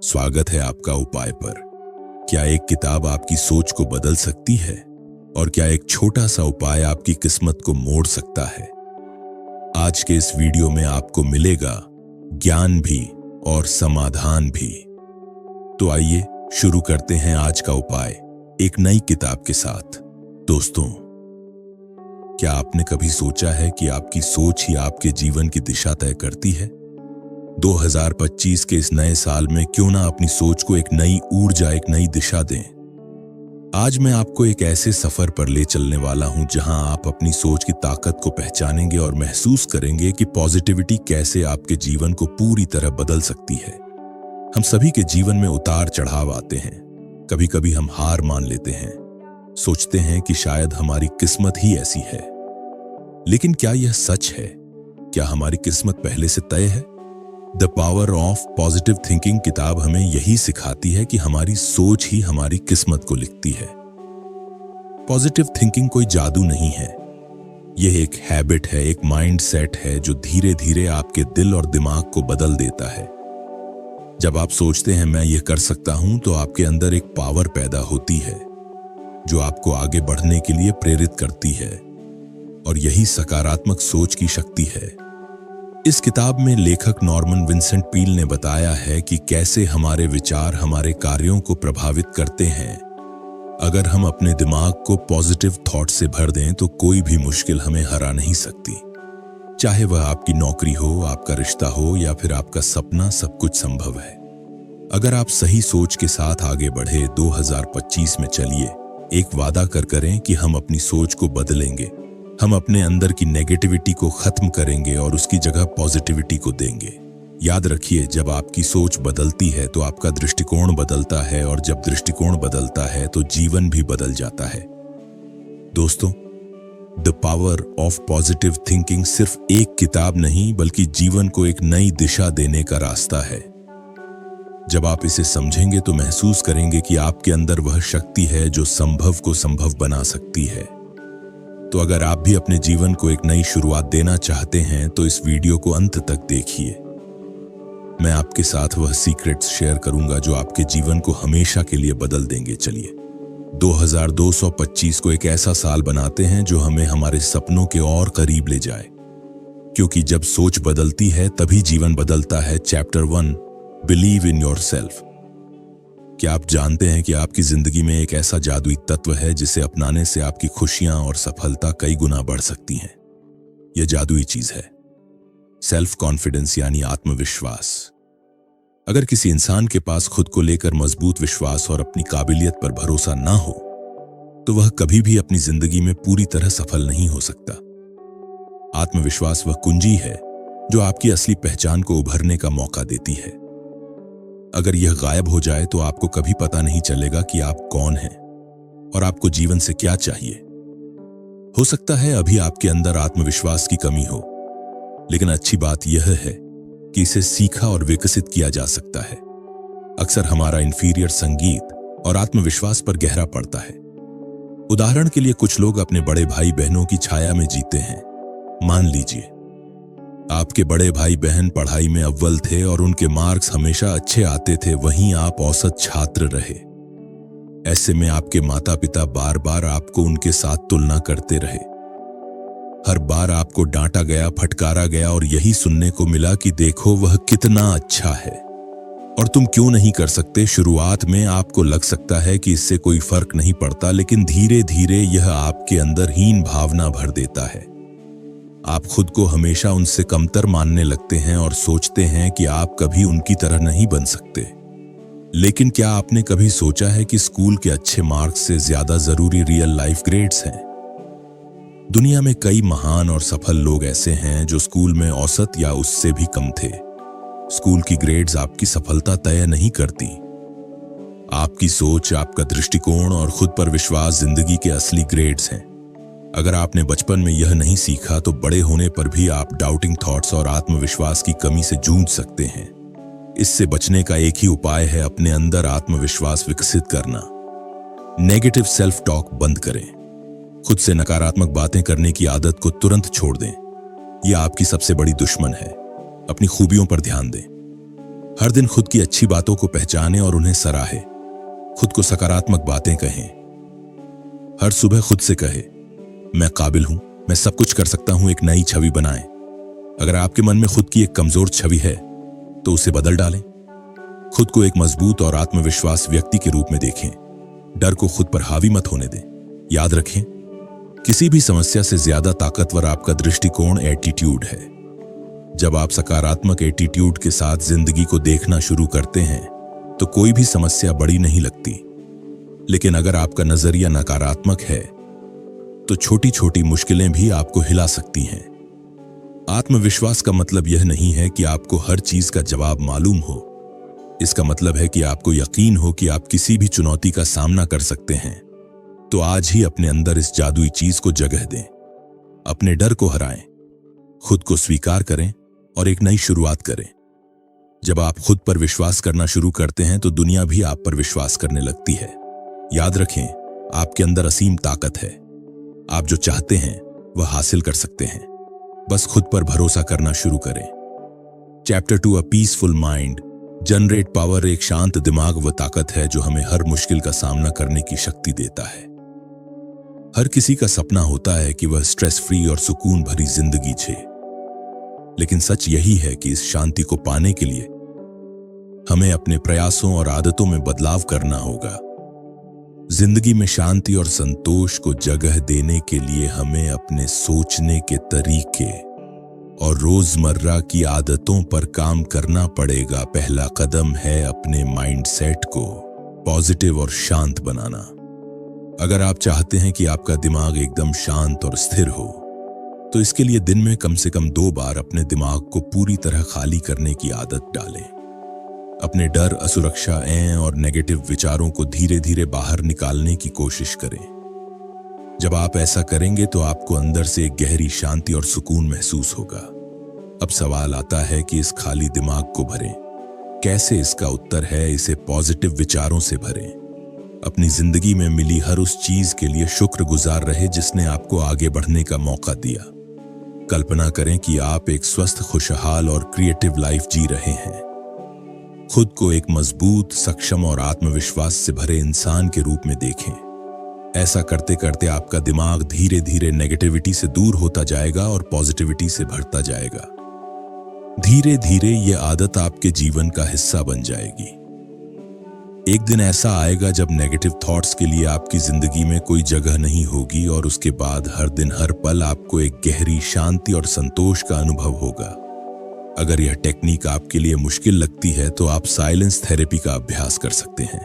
स्वागत है आपका उपाय पर। क्या एक किताब आपकी सोच को बदल सकती है? और क्या एक छोटा सा उपाय आपकी किस्मत को मोड़ सकता है? आज के इस वीडियो में आपको मिलेगा ज्ञान भी और समाधान भी। तो आइए शुरू करते हैं आज का उपाय एक नई किताब के साथ। दोस्तों, क्या आपने कभी सोचा है कि आपकी सोच ही आपके जीवन की दिशा तय करती है? 2025 के इस नए साल में क्यों ना अपनी सोच को एक नई ऊर्जा, एक नई दिशा दें। आज मैं आपको एक ऐसे सफर पर ले चलने वाला हूं जहां आप अपनी सोच की ताकत को पहचानेंगे और महसूस करेंगे कि पॉजिटिविटी कैसे आपके जीवन को पूरी तरह बदल सकती है। हम सभी के जीवन में उतार चढ़ाव आते हैं। कभी कभी हम हार मान लेते हैं, सोचते हैं कि शायद हमारी किस्मत ही ऐसी है। लेकिन क्या यह सच है? क्या हमारी किस्मत पहले से तय है? The power of positive thinking किताब हमें यही सिखाती है कि हमारी सोच ही हमारी किस्मत को लिखती है। पॉजिटिव थिंकिंग कोई जादू नहीं है। यह एक हैबिट है, एक माइंड सेट है जो धीरे धीरे आपके दिल और दिमाग को बदल देता है। जब आप सोचते हैं मैं यह कर सकता हूं, तो आपके अंदर एक पावर पैदा होती है जो आपको आगे बढ़ने के लिए प्रेरित करती है। और यही सकारात्मक सोच की शक्ति है। इस किताब में लेखक नॉर्मन विंसेंट पील ने बताया है कि कैसे हमारे विचार हमारे कार्यों को प्रभावित करते हैं। अगर हम अपने दिमाग को पॉजिटिव थॉट से भर दें तो कोई भी मुश्किल हमें हरा नहीं सकती। चाहे वह आपकी नौकरी हो, आपका रिश्ता हो या फिर आपका सपना, सब कुछ संभव है। अगर आप सही सोच के साथ आगे बढ़े 2025 में चलिए एक वादा करें कि हम अपनी सोच को बदलेंगे। हम अपने अंदर की नेगेटिविटी को खत्म करेंगे और उसकी जगह पॉजिटिविटी को देंगे। याद रखिए, जब आपकी सोच बदलती है तो आपका दृष्टिकोण बदलता है, और जब दृष्टिकोण बदलता है तो जीवन भी बदल जाता है। दोस्तों, the power of positive thinking सिर्फ एक किताब नहीं बल्कि जीवन को एक नई दिशा देने का रास्ता है। जब आप इसे समझेंगे तो महसूस करेंगे कि आपके अंदर वह शक्ति है जो संभव को संभव बना सकती है। तो अगर आप भी अपने जीवन को एक नई शुरुआत देना चाहते हैं तो इस वीडियो को अंत तक देखिए। मैं आपके साथ वह सीक्रेट्स शेयर करूंगा जो आपके जीवन को हमेशा के लिए बदल देंगे। चलिए 2025 को एक ऐसा साल बनाते हैं जो हमें हमारे सपनों के और करीब ले जाए, क्योंकि जब सोच बदलती है तभी जीवन बदलता है। Chapter 1, believe in yourself. क्या आप जानते हैं कि आपकी जिंदगी में एक ऐसा जादुई तत्व है जिसे अपनाने से आपकी खुशियां और सफलता कई गुना बढ़ सकती हैं? यह जादुई चीज है सेल्फ कॉन्फिडेंस, यानी आत्मविश्वास। अगर किसी इंसान के पास खुद को लेकर मजबूत विश्वास और अपनी काबिलियत पर भरोसा ना हो तो वह कभी भी अपनी जिंदगी में पूरी तरह सफल नहीं हो सकता। आत्मविश्वास वह कुंजी है जो आपकी असली पहचान को उभरने का मौका देती है। अगर यह गायब हो जाए तो आपको कभी पता नहीं चलेगा कि आप कौन हैं और आपको जीवन से क्या चाहिए। हो सकता है अभी आपके अंदर आत्मविश्वास की कमी हो, लेकिन अच्छी बात यह है कि इसे सीखा और विकसित किया जा सकता है। अक्सर हमारा इंफीरियर संगीत और आत्मविश्वास पर गहरा पड़ता है। उदाहरण के लिए, कुछ लोग अपने बड़े भाई बहनों की छाया में जीते हैं। मान लीजिए आपके बड़े भाई बहन पढ़ाई में अव्वल थे और उनके मार्क्स हमेशा अच्छे आते थे, वहीं आप औसत छात्र रहे। ऐसे में आपके माता पिता बार बार आपको उनके साथ तुलना करते रहे। हर बार आपको डांटा गया, फटकारा गया और यही सुनने को मिला कि देखो वह कितना अच्छा है और तुम क्यों नहीं कर सकते। शुरुआत में आपको लग सकता है कि इससे कोई फर्क नहीं पड़ता, लेकिन धीरे धीरे यह आपके अंदर हीन भावना भर देता है। आप खुद को हमेशा उनसे कमतर मानने लगते हैं और सोचते हैं कि आप कभी उनकी तरह नहीं बन सकते। लेकिन क्या आपने कभी सोचा है कि स्कूल के अच्छे मार्क्स से ज्यादा जरूरी रियल लाइफ ग्रेड्स हैं? दुनिया में कई महान और सफल लोग ऐसे हैं जो स्कूल में औसत या उससे भी कम थे। स्कूल की ग्रेड्स आपकी सफलता तय नहीं करती। आपकी सोच, आपका दृष्टिकोण और खुद पर विश्वास जिंदगी के असली ग्रेड्स हैं। अगर आपने बचपन में यह नहीं सीखा तो बड़े होने पर भी आप डाउटिंग थॉट्स और आत्मविश्वास की कमी से जूझ सकते हैं। इससे बचने का एक ही उपाय है अपने अंदर आत्मविश्वास विकसित करना। नेगेटिव सेल्फ टॉक बंद करें। खुद से नकारात्मक बातें करने की आदत को तुरंत छोड़ दें। यह आपकी सबसे बड़ी दुश्मन है। अपनी खूबियों पर ध्यान दें। हर दिन खुद की अच्छी बातों को पहचानें और उन्हें सराहें। खुद को सकारात्मक बातें कहें। हर सुबह खुद से कहे, मैं काबिल हूं, मैं सब कुछ कर सकता हूं। एक नई छवि बनाएं। अगर आपके मन में खुद की एक कमजोर छवि है तो उसे बदल डालें। खुद को एक मजबूत और आत्मविश्वास व्यक्ति के रूप में देखें। डर को खुद पर हावी मत होने दें। याद रखें, किसी भी समस्या से ज्यादा ताकतवर आपका दृष्टिकोण, एटीट्यूड है। जब आप सकारात्मक एटीट्यूड के साथ जिंदगी को देखना शुरू करते हैं तो कोई भी समस्या बड़ी नहीं लगती। लेकिन अगर आपका नजरिया नकारात्मक है तो छोटी छोटी मुश्किलें भी आपको हिला सकती हैं। आत्मविश्वास का मतलब यह नहीं है कि आपको हर चीज का जवाब मालूम हो। इसका मतलब है कि आपको यकीन हो कि आप किसी भी चुनौती का सामना कर सकते हैं। तो आज ही अपने अंदर इस जादुई चीज को जगह दें। अपने डर को हराएं, खुद को स्वीकार करें और एक नई शुरुआत करें। जब आप खुद पर विश्वास करना शुरू करते हैं तो दुनिया भी आप पर विश्वास करने लगती है। याद रखें, आपके अंदर असीम ताकत है। आप जो चाहते हैं वह हासिल कर सकते हैं। बस खुद पर भरोसा करना शुरू करें। Chapter 2, a peaceful mind. Generate power. एक शांत दिमाग वह ताकत है जो हमें हर मुश्किल का सामना करने की शक्ति देता है। हर किसी का सपना होता है कि वह स्ट्रेस फ्री और सुकून भरी जिंदगी जिए। लेकिन सच यही है कि इस शांति को पाने के लिए हमें अपने प्रयासों और आदतों में बदलाव करना होगा। जिंदगी में शांति और संतोष को जगह देने के लिए हमें अपने सोचने के तरीके और रोजमर्रा की आदतों पर काम करना पड़ेगा। पहला कदम है अपने माइंडसेट को पॉजिटिव और शांत बनाना। अगर आप चाहते हैं कि आपका दिमाग एकदम शांत और स्थिर हो तो इसके लिए दिन में कम से कम 2 बार अपने दिमाग को पूरी तरह खाली करने की आदत डालें। अपने डर, असुरक्षा और नेगेटिव विचारों को धीरे धीरे बाहर निकालने की कोशिश करें। जब आप ऐसा करेंगे तो आपको अंदर से एक गहरी शांति और सुकून महसूस होगा। अब सवाल आता है कि इस खाली दिमाग को भरें कैसे। इसका उत्तर है, इसे पॉजिटिव विचारों से भरें। अपनी जिंदगी में मिली हर उस चीज के लिए शुक्रगुजार रहे जिसने आपको आगे बढ़ने का मौका दिया। कल्पना करें कि आप एक स्वस्थ, खुशहाल और क्रिएटिव लाइफ जी रहे हैं। खुद को एक मजबूत, सक्षम और आत्मविश्वास से भरे इंसान के रूप में देखें। ऐसा करते करते आपका दिमाग धीरे धीरे नेगेटिविटी से दूर होता जाएगा और पॉजिटिविटी से भरता जाएगा। धीरे धीरे यह आदत आपके जीवन का हिस्सा बन जाएगी। एक दिन ऐसा आएगा जब नेगेटिव थॉट्स के लिए आपकी जिंदगी में कोई जगह नहीं होगी और उसके बाद हर दिन, हर पल आपको एक गहरी शांति और संतोष का अनुभव होगा। अगर यह टेक्निक आपके लिए मुश्किल लगती है तो आप साइलेंस थेरेपी का अभ्यास कर सकते हैं।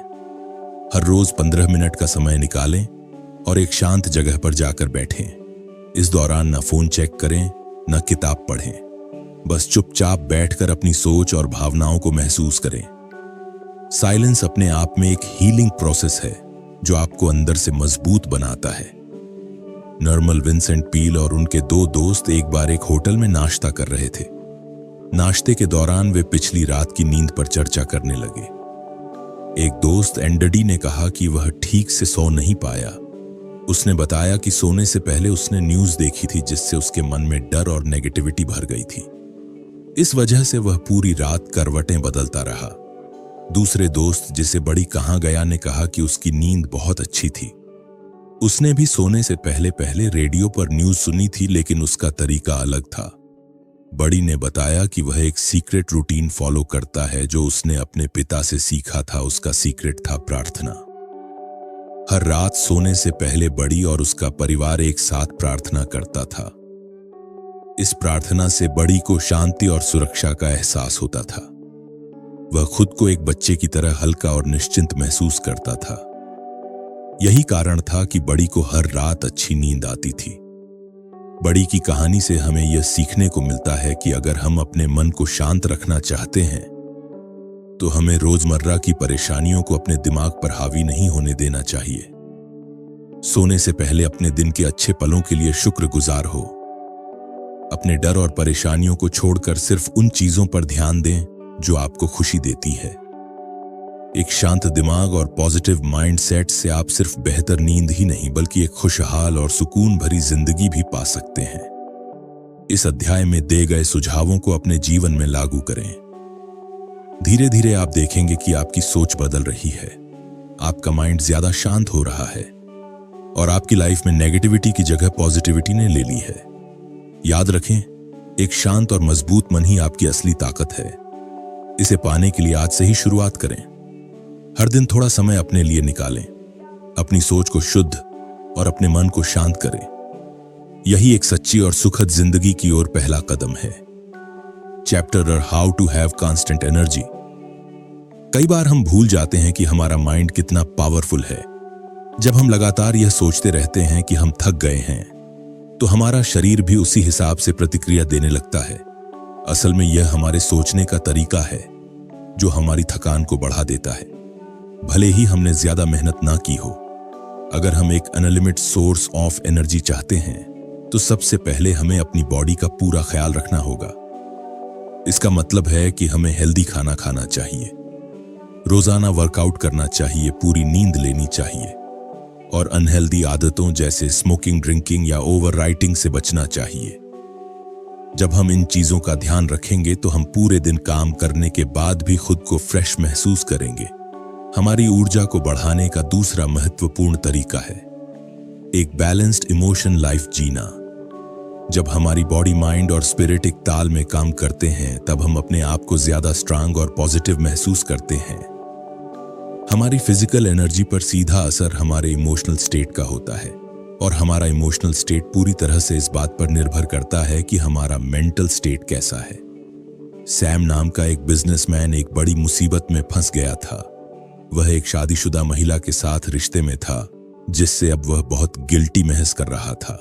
हर रोज 15 मिनट का समय निकालें और एक शांत जगह पर जाकर बैठें। इस दौरान न फोन चेक करें, न किताब पढ़ें। बस चुपचाप बैठकर अपनी सोच और भावनाओं को महसूस करें। साइलेंस अपने आप में एक हीलिंग प्रोसेस है जो आपको अंदर से मजबूत बनाता है। नॉर्मल विंसेंट पील और उनके 2 दोस्त एक बार एक होटल में नाश्ता कर रहे थे। नाश्ते के दौरान वे पिछली रात की नींद पर चर्चा करने लगे। एक दोस्त एंडडी ने कहा कि वह ठीक से सो नहीं पाया। उसने बताया कि सोने से पहले उसने न्यूज़ देखी थी जिससे उसके मन में डर और नेगेटिविटी भर गई थी। इस वजह से वह पूरी रात करवटें बदलता रहा। दूसरे दोस्त, जिसे बड़ी कहाँ गया, ने कहा कि उसकी नींद बहुत अच्छी थी। उसने भी सोने से पहले पहले रेडियो पर न्यूज़ सुनी थी, लेकिन उसका तरीका अलग था। बड़ी ने बताया कि वह एक सीक्रेट रूटीन फॉलो करता है जो उसने अपने पिता से सीखा था। उसका सीक्रेट था प्रार्थना। हर रात सोने से पहले बड़ी और उसका परिवार एक साथ प्रार्थना करता था। इस प्रार्थना से बड़ी को शांति और सुरक्षा का एहसास होता था। वह खुद को एक बच्चे की तरह हल्का और निश्चिंत महसूस करता था। यही कारण था कि बड़ी को हर रात अच्छी नींद आती थी। बड़ी की कहानी से हमें यह सीखने को मिलता है कि अगर हम अपने मन को शांत रखना चाहते हैं तो हमें रोजमर्रा की परेशानियों को अपने दिमाग पर हावी नहीं होने देना चाहिए। सोने से पहले अपने दिन के अच्छे पलों के लिए शुक्रगुजार हो। अपने डर और परेशानियों को छोड़कर सिर्फ उन चीजों पर ध्यान दें जो आपको खुशी देती है। एक शांत दिमाग और पॉजिटिव माइंडसेट से आप सिर्फ बेहतर नींद ही नहीं बल्कि एक खुशहाल और सुकून भरी जिंदगी भी पा सकते हैं। इस अध्याय में दिए गए सुझावों को अपने जीवन में लागू करें। धीरे धीरे आप देखेंगे कि आपकी सोच बदल रही है, आपका माइंड ज्यादा शांत हो रहा है और आपकी लाइफ में नेगेटिविटी की जगह पॉजिटिविटी ने ले ली है। याद रखें, एक शांत और मजबूत मन ही आपकी असली ताकत है। इसे पाने के लिए आज से ही शुरुआत करें। हर दिन थोड़ा समय अपने लिए निकालें, अपनी सोच को शुद्ध और अपने मन को शांत करें। यही एक सच्ची और सुखद जिंदगी की ओर पहला कदम है। Chapter how to have constant energy. कई बार हम भूल जाते हैं कि हमारा माइंड कितना पावरफुल है। जब हम लगातार यह सोचते रहते हैं कि हम थक गए हैं, तो हमारा शरीर भी उसी हिसाब से प्रतिक्रिया देने लगता है। असल में यह हमारे सोचने का तरीका है जो हमारी थकान को बढ़ा देता है, भले ही हमने ज्यादा मेहनत ना की हो। अगर हम एक अनलिमिटेड सोर्स ऑफ एनर्जी चाहते हैं तो सबसे पहले हमें अपनी बॉडी का पूरा ख्याल रखना होगा। इसका मतलब है कि हमें हेल्दी खाना खाना चाहिए, रोजाना वर्कआउट करना चाहिए, पूरी नींद लेनी चाहिए और अनहेल्दी आदतों जैसे स्मोकिंग, ड्रिंकिंग या ओवर राइटिंग से बचना चाहिए। जब हम इन चीजों का ध्यान रखेंगे तो हम पूरे दिन काम करने के बाद भी खुद को फ्रेश महसूस करेंगे। हमारी ऊर्जा को बढ़ाने का दूसरा महत्वपूर्ण तरीका है एक बैलेंस्ड इमोशन लाइफ जीना। जब हमारी बॉडी, माइंड और स्पिरिट एक ताल में काम करते हैं, तब हम अपने आप को ज्यादा स्ट्रांग और पॉजिटिव महसूस करते हैं। हमारी फिजिकल एनर्जी पर सीधा असर हमारे इमोशनल स्टेट का होता है और हमारा इमोशनल स्टेट पूरी तरह से इस बात पर निर्भर करता है कि हमारा मेंटल स्टेट कैसा है। सैम नाम का एक बिजनेसमैन एक बड़ी मुसीबत में फंस गया था। वह एक शादीशुदा महिला के साथ रिश्ते में था, जिससे अब वह बहुत गिल्टी महसूस कर रहा था।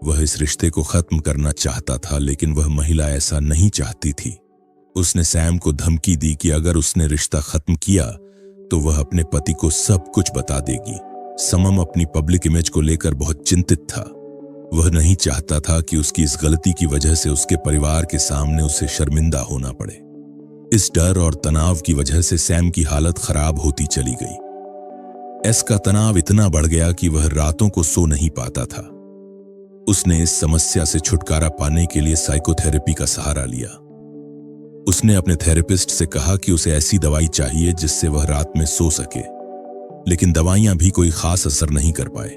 वह इस रिश्ते को खत्म करना चाहता था, लेकिन वह महिला ऐसा नहीं चाहती थी। उसने सैम को धमकी दी कि अगर उसने रिश्ता खत्म किया तो वह अपने पति को सब कुछ बता देगी। समम अपनी पब्लिक इमेज को लेकर बहुत चिंतित था। वह नहीं चाहता था कि उसकी इस गलती की वजह से उसके परिवार के सामने उसे शर्मिंदा होना पड़े। इस डर और तनाव की वजह से सैम की हालत खराब होती चली गई। इसका तनाव इतना बढ़ गया कि वह रातों को सो नहीं पाता था। उसने इस समस्या से छुटकारा पाने के लिए साइकोथेरेपी का सहारा लिया। उसने अपने थेरेपिस्ट से कहा कि उसे ऐसी दवाई चाहिए जिससे वह रात में सो सके, लेकिन दवाइयां भी कोई खास असर नहीं कर पाए।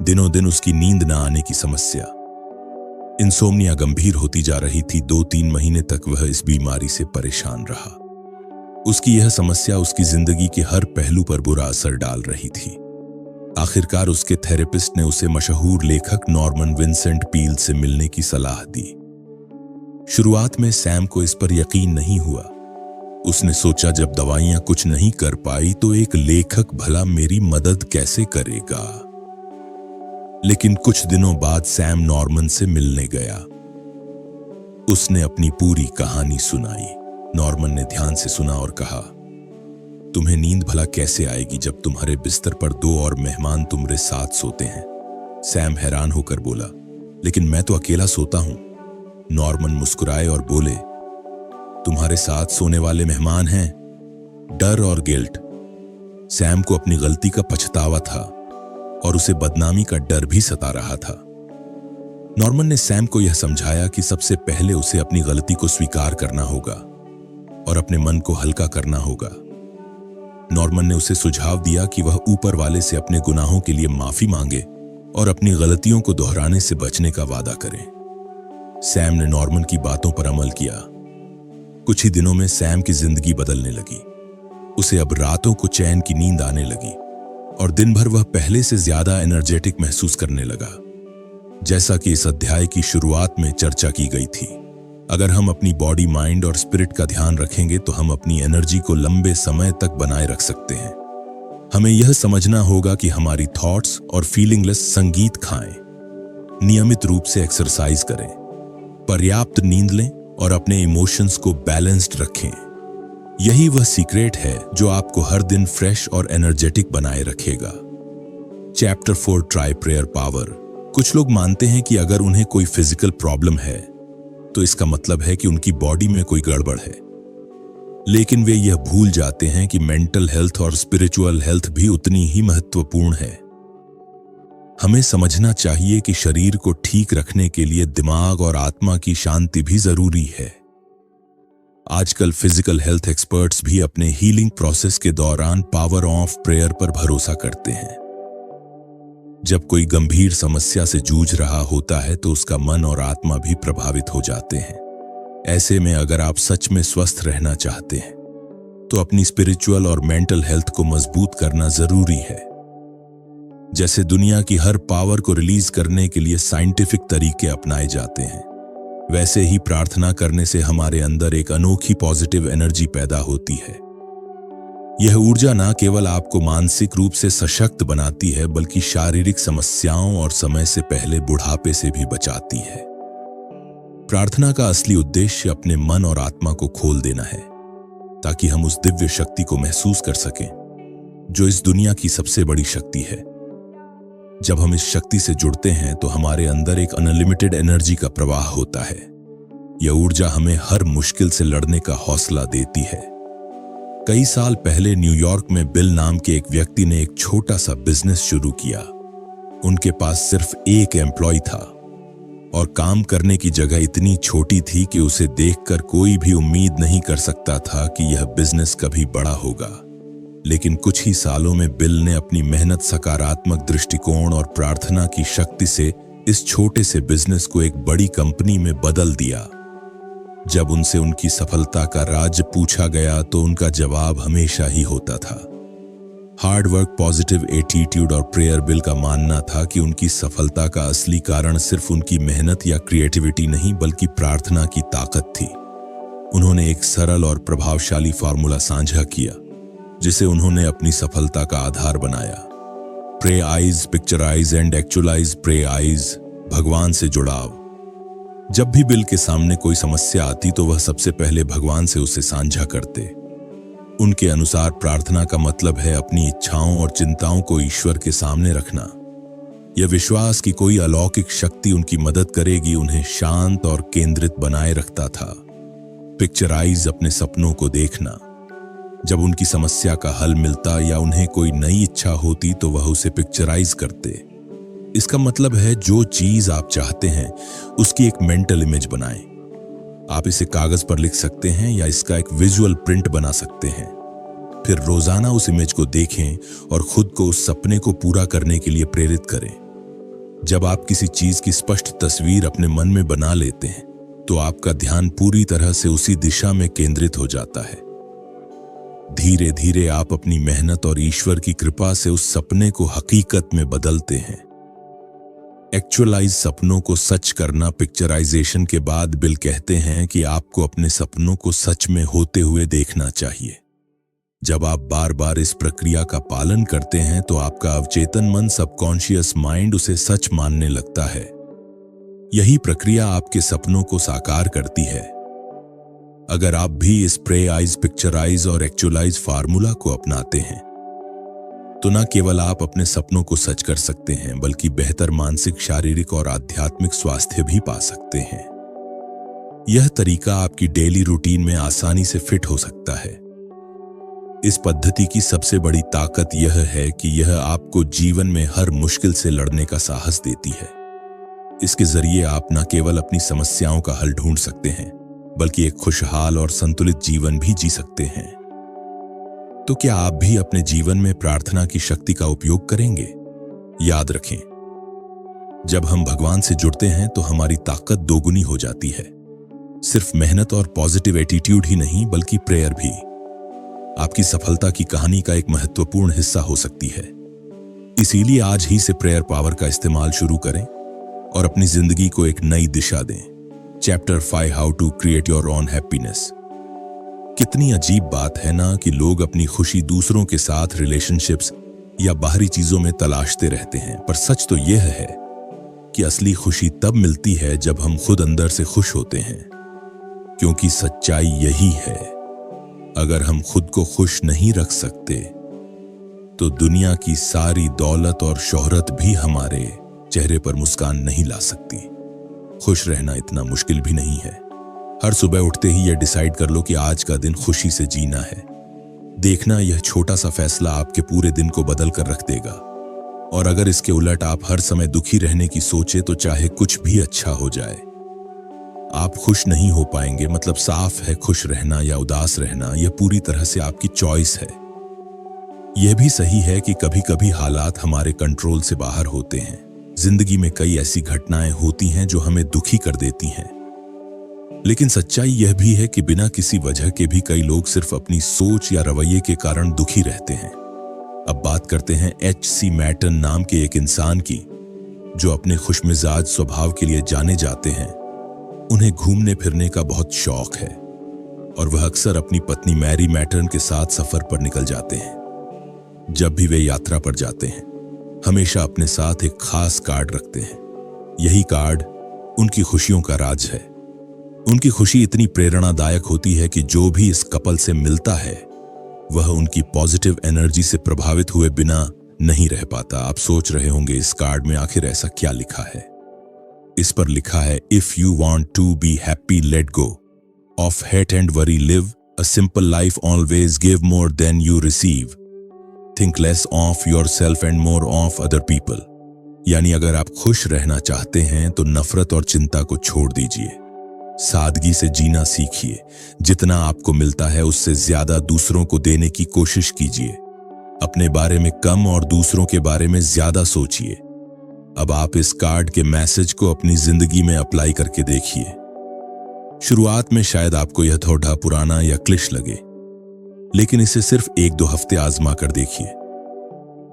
दिनों दिन उसकी नींद न आने की समस्या, इंसोम्निया गंभीर होती जा रही थी। 2-3 महीने तक वह इस बीमारी से परेशान रहा। उसकी यह समस्या उसकी जिंदगी के हर पहलू पर बुरा असर डाल रही थी। आखिरकार उसके थेरेपिस्ट ने उसे मशहूर लेखक नॉर्मन विंसेंट पील से मिलने की सलाह दी। शुरुआत में सैम को इस पर यकीन नहीं हुआ। उसने सोचा जब दवाइयां कुछ नहीं कर पाई तो एक लेखक भला मेरी मदद कैसे करेगा। लेकिन कुछ दिनों बाद सैम नॉर्मन से मिलने गया। उसने अपनी पूरी कहानी सुनाई। नॉर्मन ने ध्यान से सुना और कहा, तुम्हें नींद भला कैसे आएगी जब तुम्हारे बिस्तर पर 2 और मेहमान तुम्हारे साथ सोते हैं। सैम हैरान होकर बोला, लेकिन मैं तो अकेला सोता हूं। नॉर्मन मुस्कुराए और बोले, तुम्हारे साथ सोने वाले मेहमान हैं डर और गिल्ट। सैम को अपनी गलती का पछतावा था और उसे बदनामी का डर भी सता रहा था। नॉर्मन ने सैम को यह समझाया कि सबसे पहले उसे अपनी गलती को स्वीकार करना होगा और अपने मन को हल्का करना होगा। नॉर्मन ने उसे सुझाव दिया कि वह ऊपर वाले से अपने गुनाहों के लिए माफी मांगे और अपनी गलतियों को दोहराने से बचने का वादा करे। सैम ने नॉर्मन की बातों पर अमल किया। कुछ ही दिनों में सैम की जिंदगी बदलने लगी। उसे अब रातों को चैन की नींद आने लगी और दिन भर वह पहले से ज्यादा एनर्जेटिक महसूस करने लगा। जैसा कि इस अध्याय की शुरुआत में चर्चा की गई थी, अगर हम अपनी बॉडी, माइंड और स्पिरिट का ध्यान रखेंगे तो हम अपनी एनर्जी को लंबे समय तक बनाए रख सकते हैं। हमें यह समझना होगा कि हमारी थॉट्स और फीलिंगलेस संगीत खाएं, नियमित रूप से एक्सरसाइज करें, पर्याप्त नींद लें और अपने इमोशंस को बैलेंस्ड रखें। यही वह सीक्रेट है जो आपको हर दिन फ्रेश और एनर्जेटिक बनाए रखेगा। Chapter 4 try prayer power. कुछ लोग मानते हैं कि अगर उन्हें कोई फिजिकल प्रॉब्लम है तो इसका मतलब है कि उनकी बॉडी में कोई गड़बड़ है, लेकिन वे यह भूल जाते हैं कि मेंटल हेल्थ और स्पिरिचुअल हेल्थ भी उतनी ही महत्वपूर्ण है। हमें समझना चाहिए कि शरीर को ठीक रखने के लिए दिमाग और आत्मा की शांति भी जरूरी है। आजकल फिजिकल हेल्थ एक्सपर्ट्स भी अपने हीलिंग प्रोसेस के दौरान पावर ऑफ प्रेयर पर भरोसा करते हैं। जब कोई गंभीर समस्या से जूझ रहा होता है तो उसका मन और आत्मा भी प्रभावित हो जाते हैं। ऐसे में अगर आप सच में स्वस्थ रहना चाहते हैं तो अपनी स्पिरिचुअल और मेंटल हेल्थ को मजबूत करना जरूरी है। जैसे दुनिया की हर पावर को रिलीज करने के लिए साइंटिफिक तरीके अपनाए जाते हैं, वैसे ही प्रार्थना करने से हमारे अंदर एक अनोखी पॉजिटिव एनर्जी पैदा होती है। यह ऊर्जा न केवल आपको मानसिक रूप से सशक्त बनाती है बल्कि शारीरिक समस्याओं और समय से पहले बुढ़ापे से भी बचाती है। प्रार्थना का असली उद्देश्य अपने मन और आत्मा को खोल देना है ताकि हम उस दिव्य शक्ति को महसूस कर सकें जो इस दुनिया की सबसे बड़ी शक्ति है। जब हम इस शक्ति से जुड़ते हैं तो हमारे अंदर एक अनलिमिटेड एनर्जी का प्रवाह होता है। यह ऊर्जा हमें हर मुश्किल से लड़ने का हौसला देती है। कई साल पहले न्यूयॉर्क में बिल नाम के एक व्यक्ति ने एक छोटा सा बिजनेस शुरू किया। उनके पास सिर्फ एक एम्प्लॉय था और काम करने की जगह इतनी छोटी थी कि उसे देखकर कोई भी उम्मीद नहीं कर सकता था कि यह बिजनेस कभी बड़ा होगा। लेकिन कुछ ही सालों में बिल ने अपनी मेहनत, सकारात्मक दृष्टिकोण और प्रार्थना की शक्ति से इस छोटे से बिजनेस को एक बड़ी कंपनी में बदल दिया। जब उनसे उनकी सफलता का राज पूछा गया तो उनका जवाब हमेशा ही होता था हार्ड वर्क, पॉजिटिव एटीट्यूड और प्रेयर। बिल का मानना था कि उनकी सफलता का असली कारण सिर्फ उनकी मेहनत या क्रिएटिविटी नहीं बल्कि प्रार्थना की ताकत थी। उन्होंने एक सरल और प्रभावशाली फॉर्मूला साझा किया जिसे उन्होंने अपनी सफलता का आधार बनाया। Prayerise, picturise and actualise. Prayerise, भगवान से जुड़ाव। जब भी बिल के सामने कोई समस्या आती तो वह सबसे पहले भगवान से उसे साझा करते। उनके अनुसार प्रार्थना का मतलब है अपनी इच्छाओं और चिंताओं को ईश्वर के सामने रखना। यह विश्वास कि कोई अलौकिक शक्ति उनकी मदद करेगी उन्हें शांत और केंद्रित बनाए रखता था। पिक्चराइज, अपने सपनों को देखना। जब उनकी समस्या का हल मिलता या उन्हें कोई नई इच्छा होती तो वह उसे पिक्चराइज करते। इसका मतलब है जो चीज आप चाहते हैं उसकी एक मेंटल इमेज बनाएं। आप इसे कागज पर लिख सकते हैं या इसका एक विजुअल प्रिंट बना सकते हैं। फिर रोजाना उस इमेज को देखें और खुद को उस सपने को पूरा करने के लिए प्रेरित करें। जब आप किसी चीज की स्पष्ट तस्वीर अपने मन में बना लेते हैं तो आपका ध्यान पूरी तरह से उसी दिशा में केंद्रित हो जाता है। धीरे धीरे आप अपनी मेहनत और ईश्वर की कृपा से उस सपने को हकीकत में बदलते हैं। एक्चुअलाइज, सपनों को सच करना। पिक्चराइजेशन के बाद बिल कहते हैं कि आपको अपने सपनों को सच में होते हुए देखना चाहिए। जब आप बार बार इस प्रक्रिया का पालन करते हैं तो आपका अवचेतन मन, सबकॉन्शियस माइंड उसे सच मानने लगता है। यही प्रक्रिया आपके सपनों को साकार करती है। अगर आप भी इस प्रे आइज, पिक्चराइज और एक्चुअलाइज फार्मूला को अपनाते हैं तो न केवल आप अपने सपनों को सच कर सकते हैं बल्कि बेहतर मानसिक, शारीरिक और आध्यात्मिक स्वास्थ्य भी पा सकते हैं। यह तरीका आपकी डेली रूटीन में आसानी से फिट हो सकता है। इस पद्धति की सबसे बड़ी ताकत यह है कि यह आपको जीवन में हर मुश्किल से लड़ने का साहस देती है। इसके जरिए आप न केवल अपनी समस्याओं का हल ढूंढ सकते हैं बल्कि एक खुशहाल और संतुलित जीवन भी जी सकते हैं। तो क्या आप भी अपने जीवन में प्रार्थना की शक्ति का उपयोग करेंगे? याद रखें, जब हम भगवान से जुड़ते हैं तो हमारी ताकत दोगुनी हो जाती है। सिर्फ मेहनत और पॉजिटिव एटीट्यूड ही नहीं बल्कि प्रेयर भी आपकी सफलता की कहानी का एक महत्वपूर्ण हिस्सा हो सकती है। इसीलिए आज ही से प्रेयर पावर का इस्तेमाल शुरू करें और अपनी जिंदगी को एक नई दिशा दें। Chapter 5, how to create your own happiness. कितनी अजीब बात है ना कि लोग अपनी खुशी दूसरों के साथ, रिलेशनशिप्स या बाहरी चीजों में तलाशते रहते हैं, पर सच तो यह है कि असली खुशी तब मिलती है जब हम खुद अंदर से खुश होते हैं। क्योंकि सच्चाई यही है, अगर हम खुद को खुश नहीं रख सकते तो दुनिया की सारी दौलत और शोहरत भी हमारे चेहरे पर मुस्कान नहीं ला सकती। खुश रहना इतना मुश्किल भी नहीं है। हर सुबह उठते ही यह डिसाइड कर लो कि आज का दिन खुशी से जीना है। देखना, यह छोटा सा फैसला आपके पूरे दिन को बदल कर रख देगा। और अगर इसके उलट आप हर समय दुखी रहने की सोचे तो चाहे कुछ भी अच्छा हो जाए, आप खुश नहीं हो पाएंगे, मतलब साफ है, खुश रहना या उदास रहना यह पूरी तरह से आपकी चॉइस है। यह भी सही है कि कभी कभी हालात हमारे कंट्रोल से बाहर होते हैं। जिंदगी में कई ऐसी घटनाएं होती हैं जो हमें दुखी कर देती हैं, लेकिन सच्चाई यह भी है कि बिना किसी वजह के भी कई लोग सिर्फ अपनी सोच या रवैये के कारण दुखी रहते हैं। अब बात करते हैं H.C. मैटन नाम के एक इंसान की, जो अपने खुशमिजाज स्वभाव के लिए जाने जाते हैं। उन्हें घूमने फिरने का बहुत शौक है और वह अक्सर अपनी पत्नी मैरी मैटन के साथ सफर पर निकल जाते हैं। जब भी वे यात्रा पर जाते हैं, हमेशा अपने साथ एक खास कार्ड रखते हैं। यही कार्ड उनकी खुशियों का राज है। उनकी खुशी इतनी प्रेरणादायक होती है कि जो भी इस कपल से मिलता है वह उनकी पॉजिटिव एनर्जी से प्रभावित हुए बिना नहीं रह पाता। आप सोच रहे होंगे इस कार्ड में आखिर ऐसा क्या लिखा है। इस पर लिखा है, if you want to be happy let go of hate and worry, live a simple life, always give more than you receive, think less of yourself and more of other people. यानी अगर आप खुश रहना चाहते हैं तो नफरत और चिंता को छोड़ दीजिए, सादगी से जीना सीखिए, जितना आपको मिलता है उससे ज्यादा दूसरों को देने की कोशिश कीजिए, अपने बारे में कम और दूसरों के बारे में ज्यादा सोचिए। अब आप इस कार्ड के मैसेज को अपनी जिंदगी में अप्लाई करके देखिए। शुरुआत में शायद आपको यह थोड़ा पुराना या क्लिश लगे, लेकिन इसे सिर्फ 1-2 हफ्ते आजमा कर देखिए।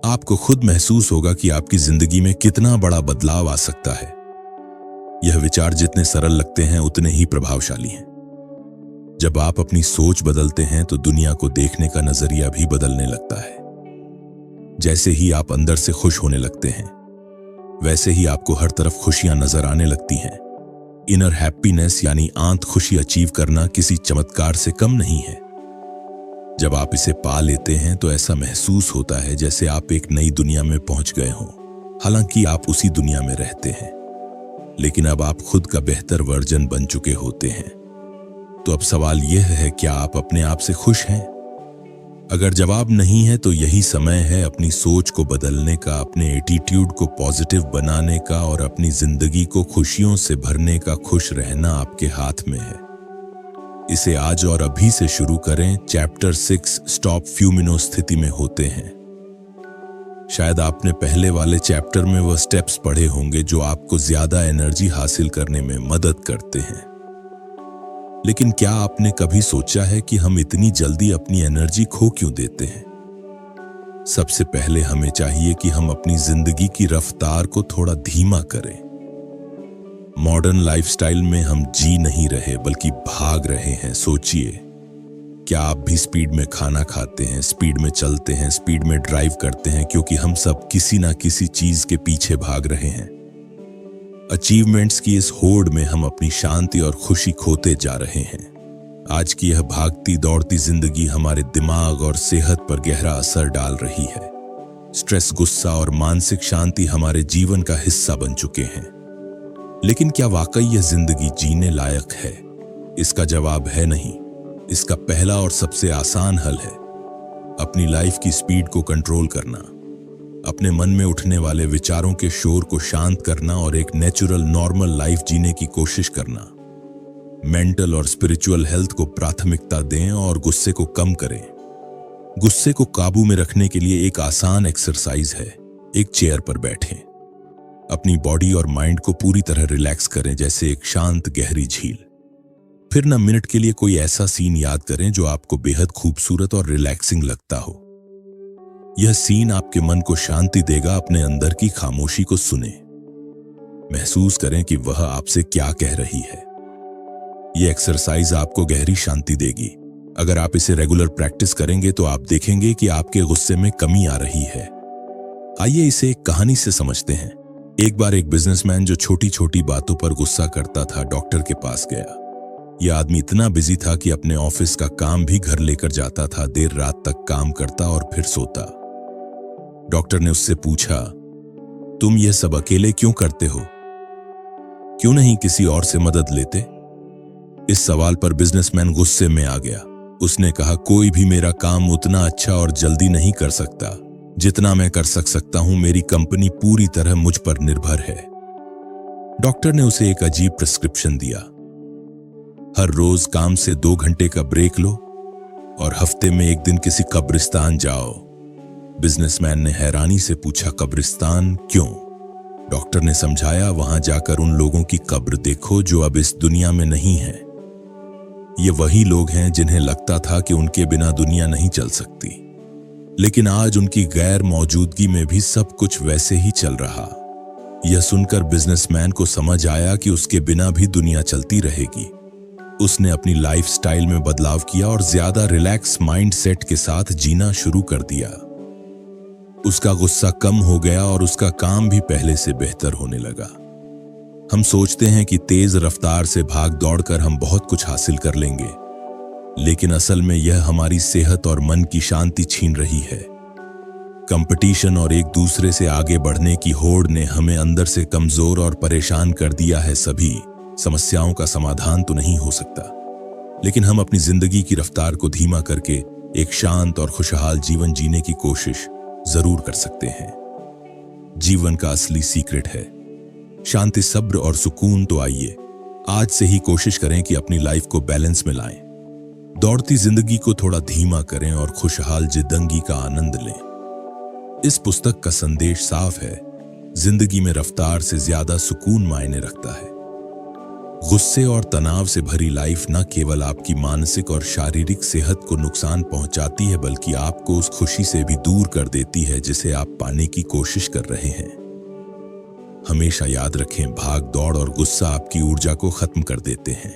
आपको खुद महसूस होगा कि आपकी जिंदगी में कितना बड़ा बदलाव आ सकता है। यह विचार जितने सरल लगते हैं उतने ही प्रभावशाली हैं। जब आप अपनी सोच बदलते हैं तो दुनिया को देखने का नजरिया भी बदलने लगता है। जैसे ही आप अंदर से खुश होने लगते हैं, वैसे ही आपको हर तरफ खुशियां नजर आने लगती हैं। इनर हैप्पीनेस यानी आंत खुशी अचीव करना किसी चमत्कार से कम नहीं है। जब आप इसे पा लेते हैं तो ऐसा महसूस होता है जैसे आप एक नई दुनिया में पहुंच गए हों। हालांकि आप उसी दुनिया में रहते हैं, लेकिन अब आप खुद का बेहतर वर्जन बन चुके होते हैं। तो अब सवाल यह है, क्या आप अपने आप से खुश हैं? अगर जवाब नहीं है तो यही समय है अपनी सोच को बदलने का, अपने एटीट्यूड को पॉजिटिव बनाने का और अपनी जिंदगी को खुशियों से भरने का। खुश रहना आपके हाथ में है। इसे आज और अभी से शुरू करें। चैप्टर 6 स्टॉप फ्यूमिनो स्थिति में होते हैं। शायद आपने पहले वाले चैप्टर में वह स्टेप्स पढ़े होंगे जो आपको ज्यादा एनर्जी हासिल करने में मदद करते हैं। लेकिन क्या आपने कभी सोचा है कि हम इतनी जल्दी अपनी एनर्जी खो क्यों देते हैं? सबसे पहले हमें चाहिए कि हम अपनी जिंदगी की रफ्तार को थोड़ा धीमा करें। मॉडर्न लाइफस्टाइल में हम जी नहीं रहे बल्कि भाग रहे हैं। सोचिए, क्या आप भी स्पीड में खाना खाते हैं, स्पीड में चलते हैं, स्पीड में ड्राइव करते हैं? क्योंकि हम सब किसी ना किसी चीज के पीछे भाग रहे हैं। अचीवमेंट्स की इस होड़ में हम अपनी शांति और खुशी खोते जा रहे हैं। आज की यह भागती दौड़ती जिंदगी हमारे दिमाग और सेहत पर गहरा असर डाल रही है। स्ट्रेस, गुस्सा और मानसिक शांति हमारे जीवन का हिस्सा बन चुके हैं। लेकिन क्या वाकई यह जिंदगी जीने लायक है? इसका जवाब है नहीं। इसका पहला और सबसे आसान हल है अपनी लाइफ की स्पीड को कंट्रोल करना, अपने मन में उठने वाले विचारों के शोर को शांत करना और एक नेचुरल नॉर्मल लाइफ जीने की कोशिश करना। मेंटल और स्पिरिचुअल हेल्थ को प्राथमिकता दें और गुस्से को कम करें। गुस्से को काबू में रखने के लिए एक आसान एक्सरसाइज है। एक चेयर पर बैठें, अपनी बॉडी और माइंड को पूरी तरह रिलैक्स करें, जैसे एक शांत गहरी झील। फिर न मिनट के लिए कोई ऐसा सीन याद करें जो आपको बेहद खूबसूरत और रिलैक्सिंग लगता हो। यह सीन आपके मन को शांति देगा। अपने अंदर की खामोशी को सुने, महसूस करें कि वह आपसे क्या कह रही है। यह एक्सरसाइज आपको गहरी शांति देगी। अगर आप इसे रेगुलर प्रैक्टिस करेंगे तो आप देखेंगे कि आपके गुस्से में कमी आ रही है। आइए इसे एक कहानी से समझते हैं। एक बार एक बिजनेसमैन जो छोटी छोटी बातों पर गुस्सा करता था, डॉक्टर के पास गया। यह आदमी इतना बिजी था कि अपने ऑफिस का काम भी घर लेकर जाता था, देर रात तक काम करता और फिर सोता। डॉक्टर ने उससे पूछा, तुम यह सब अकेले क्यों करते हो? क्यों नहीं किसी और से मदद लेते? इस सवाल पर बिजनेसमैन गुस्से में आ गया। उसने कहा, कोई भी मेरा काम उतना अच्छा और जल्दी नहीं कर सकता जितना मैं कर सकता हूं। मेरी कंपनी पूरी तरह मुझ पर निर्भर है। डॉक्टर ने उसे एक अजीब प्रिस्क्रिप्शन दिया। हर रोज काम से 2 घंटे का ब्रेक लो और हफ्ते में एक दिन किसी कब्रिस्तान जाओ। बिजनेसमैन ने हैरानी से पूछा, कब्रिस्तान क्यों? डॉक्टर ने समझाया, वहां जाकर उन लोगों की कब्र देखो जो अब इस दुनिया में नहीं है। ये वही लोग हैं जिन्हें लगता था कि उनके बिना दुनिया नहीं चल सकती, लेकिन आज उनकी गैर मौजूदगी में भी सब कुछ वैसे ही चल रहा। यह सुनकर बिजनेसमैन को समझ आया कि उसके बिना भी दुनिया चलती रहेगी। उसने अपनी लाइफस्टाइल में बदलाव किया और ज्यादा रिलैक्स माइंडसेट के साथ जीना शुरू कर दिया। उसका गुस्सा कम हो गया और उसका काम भी पहले से बेहतर होने लगा। हम सोचते हैं कि तेज रफ्तार से भाग दौड़कर हम बहुत कुछ हासिल कर लेंगे, लेकिन असल में यह हमारी सेहत और मन की शांति छीन रही है। कंपटीशन और एक दूसरे से आगे बढ़ने की होड़ ने हमें अंदर से कमजोर और परेशान कर दिया है। सभी समस्याओं का समाधान तो नहीं हो सकता, लेकिन हम अपनी जिंदगी की रफ्तार को धीमा करके एक शांत और खुशहाल जीवन जीने की कोशिश जरूर कर सकते हैं। जीवन का असली सीक्रेट है शांति, सब्र और सुकून। तो आइए आज से ही कोशिश करें कि अपनी लाइफ को बैलेंस में लाएं, दौड़ती जिंदगी को थोड़ा धीमा करें और खुशहाल जिंदगी का आनंद लें। इस पुस्तक का संदेश साफ है, जिंदगी में रफ्तार से ज्यादा सुकून मायने रखता है। गुस्से और तनाव से भरी लाइफ न केवल आपकी मानसिक और शारीरिक सेहत को नुकसान पहुंचाती है, बल्कि आपको उस खुशी से भी दूर कर देती है जिसे आप पाने की कोशिश कर रहे हैं। हमेशा याद रखें, भाग दौड़ और गुस्सा आपकी ऊर्जा को खत्म कर देते हैं।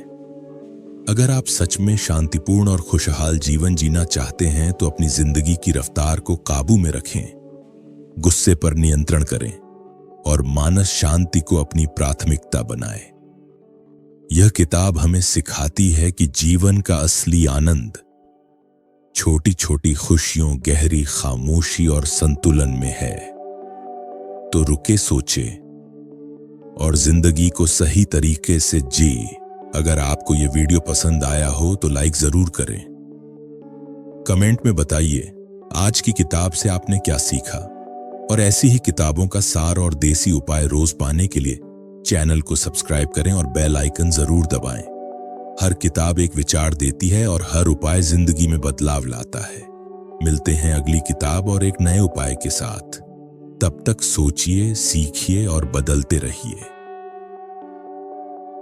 अगर आप सच में शांतिपूर्ण और खुशहाल जीवन जीना चाहते हैं तो अपनी जिंदगी की रफ्तार को काबू में रखें, गुस्से पर नियंत्रण करें और मानस शांति को अपनी प्राथमिकता बनाएं। यह किताब हमें सिखाती है कि जीवन का असली आनंद छोटी छोटी खुशियों, गहरी खामोशी और संतुलन में है। तो रुके, सोचे और जिंदगी को सही तरीके से जी। अगर आपको यह वीडियो पसंद आया हो तो लाइक जरूर करें। कमेंट में बताइए आज की किताब से आपने क्या सीखा, और ऐसी ही किताबों का सार और देसी उपाय रोज पाने के लिए चैनल को सब्सक्राइब करें और बेल आइकन जरूर दबाएं। हर किताब एक विचार देती है और हर उपाय जिंदगी में बदलाव लाता है। मिलते हैं अगली किताब और एक नए उपाय के साथ। तब तक सोचिए, सीखिए और बदलते रहिए।